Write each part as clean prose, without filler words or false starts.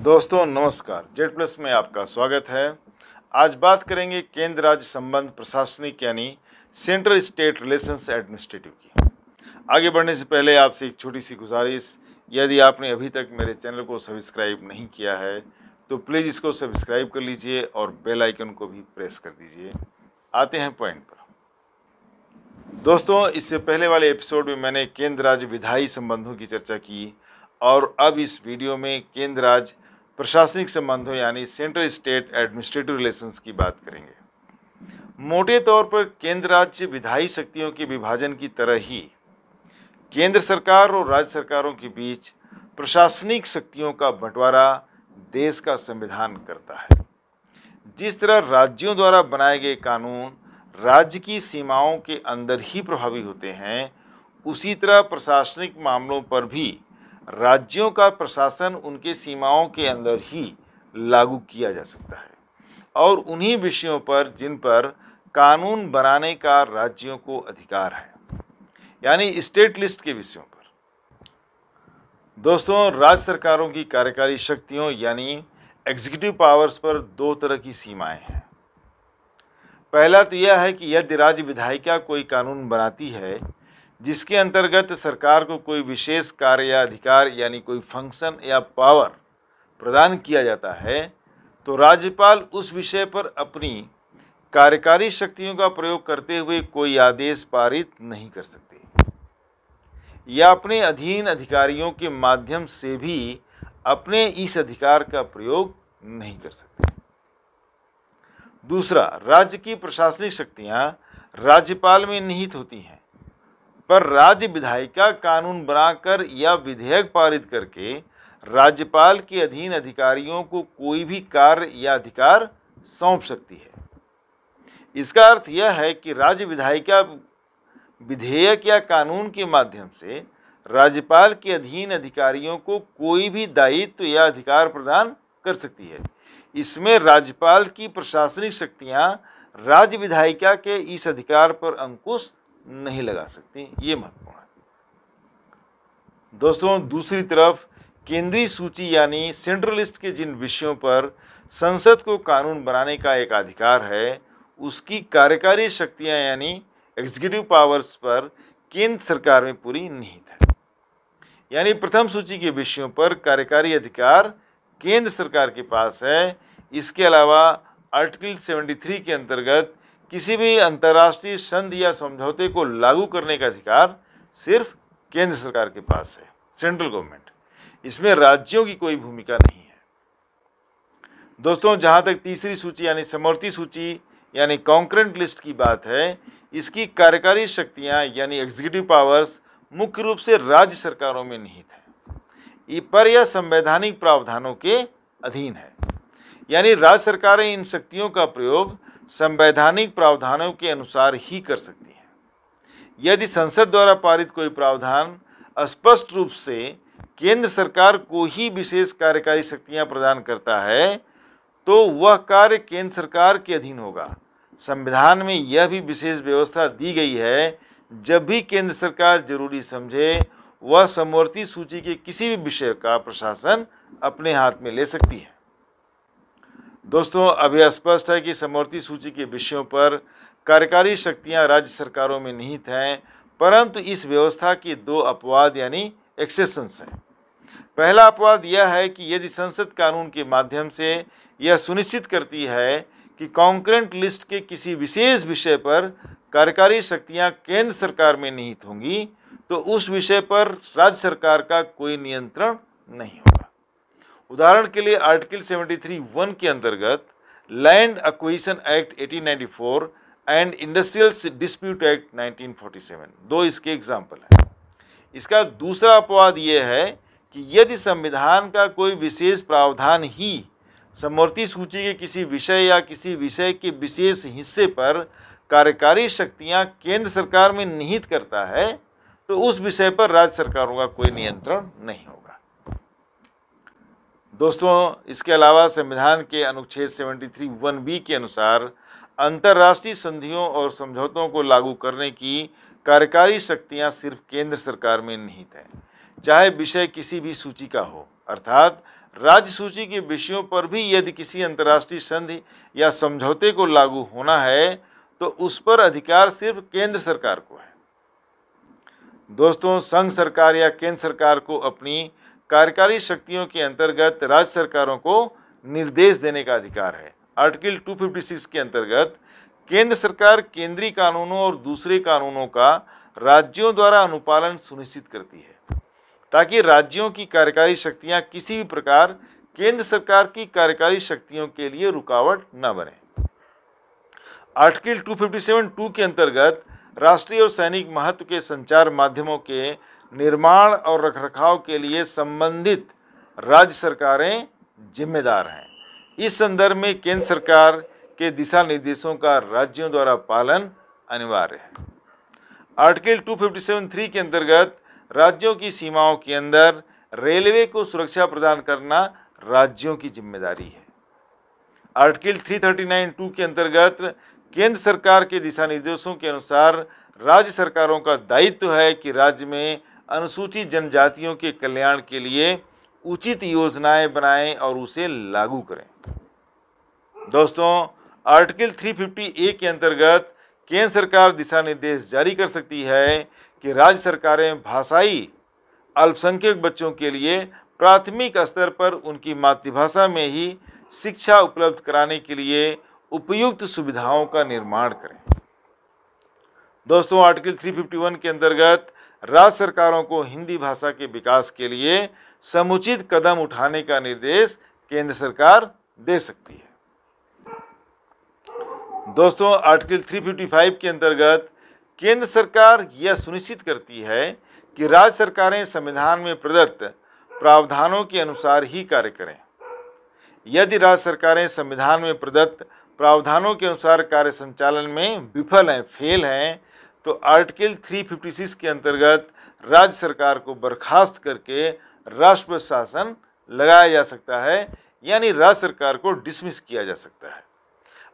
दोस्तों नमस्कार, Z plus में आपका स्वागत है। आज बात करेंगे केंद्र राज्य संबंध प्रशासनिक यानी सेंट्रल स्टेट रिलेशंस एडमिनिस्ट्रेटिव की। आगे बढ़ने से पहले आपसे एक छोटी सी गुजारिश, यदि आपने अभी तक मेरे चैनल को सब्सक्राइब नहीं किया है तो प्लीज़ इसको सब्सक्राइब कर लीजिए और बेल आइकन को भी प्रेस कर दीजिए। आते हैं पॉइंट पर। दोस्तों, इससे पहले वाले एपिसोड में मैंने केंद्र राज्य विधायी संबंधों की चर्चा की और अब इस वीडियो में केंद्र राज्य प्रशासनिक संबंधों यानी सेंट्रल स्टेट एडमिनिस्ट्रेटिव रिलेशंस की बात करेंगे। मोटे तौर पर केंद्र राज्य विधायी शक्तियों के विभाजन की तरह ही केंद्र सरकार और राज्य सरकारों के बीच प्रशासनिक शक्तियों का बंटवारा देश का संविधान करता है। जिस तरह राज्यों द्वारा बनाए गए कानून राज्य की सीमाओं के अंदर ही प्रभावी होते हैं, उसी तरह प्रशासनिक मामलों पर भी राज्यों का प्रशासन उनके सीमाओं के अंदर ही लागू किया जा सकता है और उन्हीं विषयों पर जिन पर कानून बनाने का राज्यों को अधिकार है, यानी स्टेट लिस्ट के विषयों पर। दोस्तों, राज्य सरकारों की कार्यकारी शक्तियों यानी एग्जीक्यूटिव पावर्स पर दो तरह की सीमाएं हैं। पहला तो यह है कि यदि राज्य विधायिका कोई कानून बनाती है जिसके अंतर्गत सरकार को कोई विशेष कार्य या अधिकार यानी कोई फंक्शन या पावर प्रदान किया जाता है, तो राज्यपाल उस विषय पर अपनी कार्यकारी शक्तियों का प्रयोग करते हुए कोई आदेश पारित नहीं कर सकते या अपने अधीन अधिकारियों के माध्यम से भी अपने इस अधिकार का प्रयोग नहीं कर सकते। दूसरा, राज्य की प्रशासनिक शक्तियां राज्यपाल में निहित होती हैं, पर राज्य विधायिका कानून बनाकर या विधेयक पारित करके राज्यपाल के अधीन अधिकारियों को कोई भी कार्य या अधिकार सौंप सकती है। इसका अर्थ यह है कि राज्य विधायिका विधेयक या कानून के माध्यम से राज्यपाल के अधीन अधिकारियों को कोई भी दायित्व या अधिकार प्रदान कर सकती है। इसमें राज्यपाल की प्रशासनिक शक्तियां राज्य विधायिका के इस अधिकार पर अंकुश नहीं लगा सकती। ये महत्वपूर्ण है। दोस्तों, दूसरी तरफ केंद्रीय सूची यानी सेंट्रल लिस्ट के जिन विषयों पर संसद को कानून बनाने का एक अधिकार है, उसकी कार्यकारी शक्तियां यानी एग्जीक्यूटिव पावर्स पर केंद्र सरकार में पूरी निहित है। यानी प्रथम सूची के विषयों पर कार्यकारी अधिकार केंद्र सरकार के पास है। इसके अलावा आर्टिकल 73 के अंतर्गत किसी भी अंतर्राष्ट्रीय संधि या समझौते को लागू करने का अधिकार सिर्फ केंद्र सरकार के पास है, सेंट्रल गवर्नमेंट। इसमें राज्यों की कोई भूमिका नहीं है। दोस्तों, जहां तक तीसरी सूची यानी समवर्ती सूची यानी कॉन्करेंट लिस्ट की बात है, इसकी कार्यकारी शक्तियां यानी एग्जीक्यूटिव पावर्स मुख्य रूप से राज्य सरकारों में निहित है, पर यह संवैधानिक प्रावधानों के अधीन है। यानी राज्य सरकारें इन शक्तियों का प्रयोग संवैधानिक प्रावधानों के अनुसार ही कर सकती हैं। यदि संसद द्वारा पारित कोई प्रावधान स्पष्ट रूप से केंद्र सरकार को ही विशेष कार्यकारी शक्तियां प्रदान करता है, तो वह कार्य केंद्र सरकार के अधीन होगा। संविधान में यह भी विशेष व्यवस्था दी गई है, जब भी केंद्र सरकार जरूरी समझे, वह समवर्ती सूची के किसी भी विषय का प्रशासन अपने हाथ में ले सकती है। दोस्तों, अब यह स्पष्ट है कि समवर्ती सूची के विषयों पर कार्यकारी शक्तियां राज्य सरकारों में निहित हैं, परंतु इस व्यवस्था के दो अपवाद यानी एक्सेप्शंस हैं। पहला अपवाद यह है कि यदि संसद कानून के माध्यम से यह सुनिश्चित करती है कि कॉन्करेंट लिस्ट के किसी विशेष विषय पर कार्यकारी शक्तियां केंद्र सरकार में निहित होंगी, तो उस विषय पर राज्य सरकार का कोई नियंत्रण नहीं होगा। उदाहरण के लिए आर्टिकल 73(1) के अंतर्गत land acquisition act 1894 and industrial dispute act 1947 दो इसके एग्जाम्पल हैं। इसका दूसरा अपवाद यह है कि यदि संविधान का कोई विशेष प्रावधान ही समवर्ती सूची के किसी विषय या किसी विषय के विशेष हिस्से पर कार्यकारी शक्तियां केंद्र सरकार में निहित करता है, तो उस विषय पर राज्य सरकारों का कोई नियंत्रण नहीं होगा। दोस्तों, इसके अलावा संविधान के अनुच्छेद 73(1)(b) के अनुसार अंतर्राष्ट्रीय संधियों और समझौतों को लागू करने की कार्यकारी शक्तियां सिर्फ केंद्र सरकार में निहित हैं, चाहे विषय किसी भी सूची का हो। अर्थात राज्य सूची के विषयों पर भी यदि किसी अंतर्राष्ट्रीय संधि या समझौते को लागू होना है तो उस पर अधिकार सिर्फ केंद्र सरकार को है। दोस्तों, संघ सरकार या केंद्र सरकार को अपनी कार्यकारी शक्तियों के अंतर्गत राज्य सरकारों को निर्देश देने का अधिकार है। आर्टिकल 256 के अंतर्गत केंद्र सरकार केंद्रीय कानूनों और दूसरे कानूनों का राज्यों द्वारा अनुपालन सुनिश्चित करती है ताकि राज्यों की कार्यकारी शक्तियां किसी भी प्रकार केंद्र सरकार की कार्यकारी शक्तियों के लिए रुकावट न बने। आर्टिकल 257(2) के अंतर्गत राष्ट्रीय और सैनिक महत्व के संचार माध्यमों के निर्माण और रखरखाव के लिए संबंधित राज्य सरकारें जिम्मेदार हैं। इस संदर्भ में केंद्र सरकार के दिशा निर्देशों का राज्यों द्वारा पालन अनिवार्य है। आर्टिकल 257(3) के अंतर्गत राज्यों की सीमाओं के अंदर रेलवे को सुरक्षा प्रदान करना राज्यों की जिम्मेदारी है। आर्टिकल 339(2) के अंतर्गत केंद्र सरकार के दिशा निर्देशों के अनुसार राज्य सरकारों का दायित्व है कि राज्य में अनुसूचित जनजातियों के कल्याण के लिए उचित योजनाएं बनाएं और उसे लागू करें। दोस्तों, आर्टिकल 350(a) के अंतर्गत केंद्र सरकार दिशा निर्देश जारी कर सकती है कि राज्य सरकारें भाषाई अल्पसंख्यक बच्चों के लिए प्राथमिक स्तर पर उनकी मातृभाषा में ही शिक्षा उपलब्ध कराने के लिए उपयुक्त सुविधाओं का निर्माण करें। दोस्तों, आर्टिकल 351 के अंतर्गत राज्य सरकारों को हिंदी भाषा के विकास के लिए समुचित कदम उठाने का निर्देश केंद्र सरकार दे सकती है। दोस्तों, आर्टिकल 355 के अंतर्गत केंद्र सरकार यह सुनिश्चित करती है कि राज्य सरकारें संविधान में प्रदत्त प्रावधानों के अनुसार ही कार्य करें। यदि राज्य सरकारें संविधान में प्रदत्त प्रावधानों के अनुसार कार्य संचालन में विफल हैं, फेल हैं, तो आर्टिकल 356 के अंतर्गत राज्य सरकार को बर्खास्त करके राष्ट्रपति शासन लगाया जा सकता है, यानी राज्य सरकार को डिसमिस किया जा सकता है।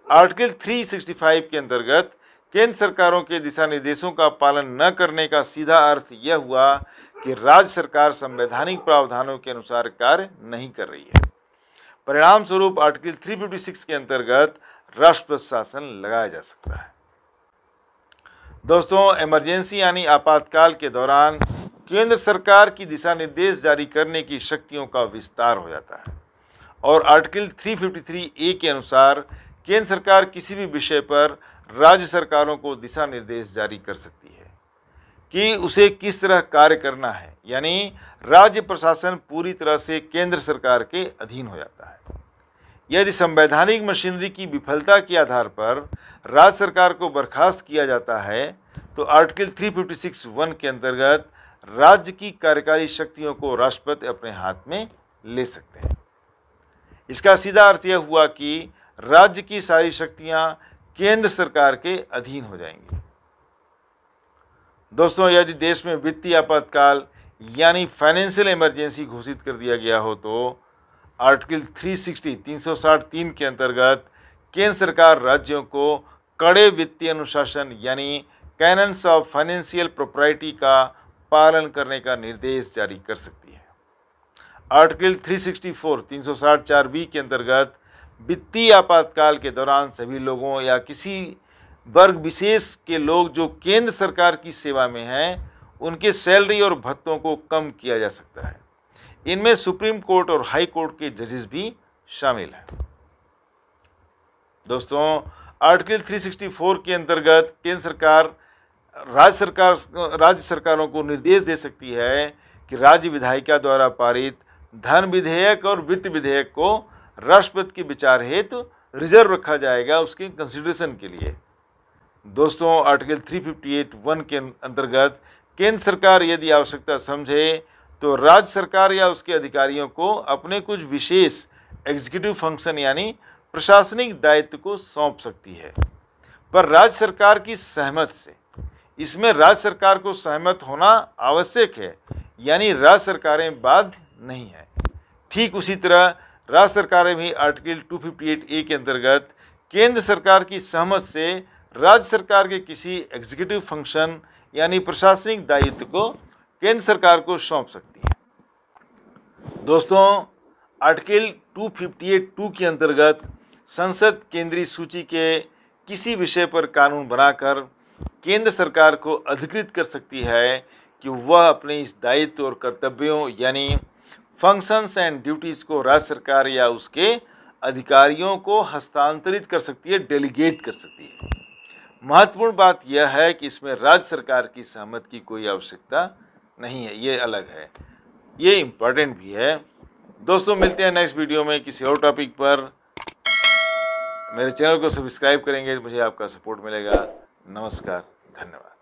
आर्टिकल 365 के अंतर्गत केंद्र सरकारों के दिशा निर्देशों का पालन न करने का सीधा अर्थ यह हुआ कि राज्य सरकार संवैधानिक प्रावधानों के अनुसार कार्य नहीं कर रही है। परिणाम स्वरूप आर्टिकल 356 के अंतर्गत राष्ट्रपति शासन लगाया जा सकता है। दोस्तों, इमरजेंसी यानी आपातकाल के दौरान केंद्र सरकार की दिशा निर्देश जारी करने की शक्तियों का विस्तार हो जाता है और आर्टिकल 353(a) के अनुसार केंद्र सरकार किसी भी विषय पर राज्य सरकारों को दिशा निर्देश जारी कर सकती है कि उसे किस तरह कार्य करना है, यानी राज्य प्रशासन पूरी तरह से केंद्र सरकार के अधीन हो जाता है। यदि संवैधानिक मशीनरी की विफलता के आधार पर राज्य सरकार को बर्खास्त किया जाता है तो आर्टिकल 356(1) के अंतर्गत राज्य की कार्यकारी शक्तियों को राष्ट्रपति अपने हाथ में ले सकते हैं। इसका सीधा अर्थ यह हुआ कि राज्य की सारी शक्तियां केंद्र सरकार के अधीन हो जाएंगी। दोस्तों, यदि देश में वित्तीय आपातकाल यानी फाइनेंशियल इमरजेंसी घोषित कर दिया गया हो तो आर्टिकल 360(3) के अंतर्गत केंद्र सरकार राज्यों को कड़े वित्तीय अनुशासन यानी कैनन्स ऑफ फाइनेंशियल प्रोप्राइटी का पालन करने का निर्देश जारी कर सकती है। आर्टिकल 360(4) के अंतर्गत वित्तीय आपातकाल के दौरान सभी लोगों या किसी वर्ग विशेष के लोग जो केंद्र सरकार की सेवा में हैं उनके सैलरी और भत्तों को कम किया जा सकता है। इनमें सुप्रीम कोर्ट और हाई कोर्ट के जजेस भी शामिल हैं। दोस्तों, आर्टिकल 364 के अंतर्गत केंद्र सरकार राज्य सरकारों को निर्देश दे सकती है कि राज्य विधायिका द्वारा पारित धन विधेयक और वित्त विधेयक को राष्ट्रपति के विचार हेतु रिजर्व रखा जाएगा उसके कंसिडरेशन के लिए। दोस्तों, आर्टिकल 358(1) के अंतर्गत केंद्र सरकार यदि आवश्यकता समझे तो राज्य सरकार या उसके अधिकारियों को अपने कुछ विशेष एग्जीक्यूटिव फंक्शन यानी प्रशासनिक दायित्व को सौंप सकती है, पर राज्य सरकार की सहमति से। इसमें राज्य सरकार को सहमत होना आवश्यक है, यानी राज्य सरकारें बाध्य नहीं है। ठीक उसी तरह राज्य सरकारें भी आर्टिकल 258(a) के अंतर्गत केंद्र सरकार की सहमति से राज्य सरकार के किसी एग्जीक्यूटिव फंक्शन यानी प्रशासनिक दायित्व को केंद्र सरकार को सौंप सकती है। दोस्तों, आर्टिकल 258(2) के अंतर्गत संसद केंद्रीय सूची के किसी विषय पर कानून बनाकर केंद्र सरकार को अधिकृत कर सकती है कि वह अपने इस दायित्व और कर्तव्यों यानी फंक्शंस एंड ड्यूटीज़ को राज्य सरकार या उसके अधिकारियों को हस्तांतरित कर सकती है, डेलीगेट कर सकती है। महत्वपूर्ण बात यह है कि इसमें राज्य सरकार की सहमति की कोई आवश्यकता नहीं है, ये अलग है, ये इम्पोर्टेंट भी है। दोस्तों मिलते हैं नेक्स्ट वीडियो में किसी और टॉपिक पर। मेरे चैनल को सब्सक्राइब करेंगे, मुझे आपका सपोर्ट मिलेगा। नमस्कार, धन्यवाद।